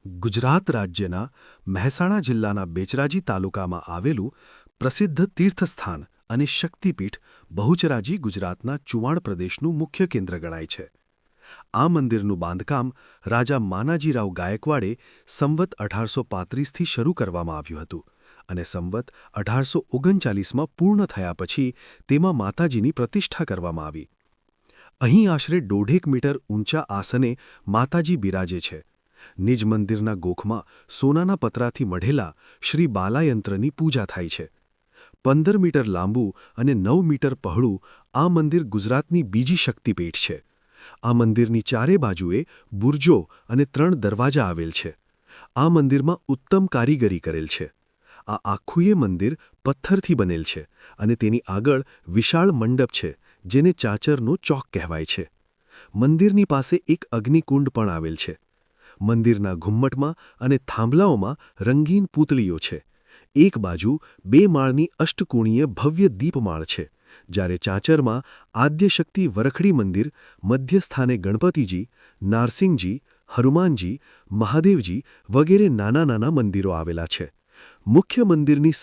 ગુજરાત રાજ્યના મહેસાણા જિલ્લાના બેચરાજી તાલુકામાં આવેલું પ્રસિદ્ધ તીર્થસ્થાન અને શક્તિપીઠ બહુચરાજી ગુજરાતના ચુવાણ પ્રદેશનું મુખ્ય કેન્દ્ર ગણાય છે. આ મંદિરનું બાંધકામ રાજા માનાજીરાવ ગાયકવાડે સંવત 1835થી શરૂ કરવામાં આવ્યું હતું અને સંવત 1839માં પૂર્ણ થયા પછી તેમાં માતાજીની પ્રતિષ્ઠા કરવામાં આવી. અહીં આશરે 1.5 મીટર ઊંચા આસને માતાજી બિરાજે છે. નિજ મંદિરના ગોખમાં સોનાના પતરાથી મઢેલા શ્રી બાલાયંત્રની પૂજા થાય છે. 15 મીટર લાંબુ અને 9 મીટર પહોળું આ મંદિર ગુજરાતની બીજી શક્તિપીઠ છે. આ મંદિરની ચારે બાજુએ બુર્જો અને 3 દરવાજા આવેલ છે. આ મંદિરમાં ઉત્તમ કારીગરી કરેલ છે. આ આખુંય મંદિર પથ્થરથી બનેલ છે અને તેની આગળ વિશાળ મંડપ છે, જેને ચાચરનો ચોક કહેવાય છે. મંદિરની પાસે એક અગ્નિકુંડ પણ આવેલ છે. મંદિરના ઘુમ્મટમાં અને થાંભલાઓમાં રંગીન પૂતળીઓ છે. એક બાજુ 2 માળની અષ્ટકોણીય ભવ્ય દીપમાળ છે, જ્યારે ચાચરમાં આદ્યશક્તિ વરખડી મંદિર, મધ્યસ્થાને ગણપતિજી, નારસિંહજી, હનુમાનજી, મહાદેવજી વગેરે નાના નાના મંદિરો આવેલા છે. મુખ્ય મંદિરની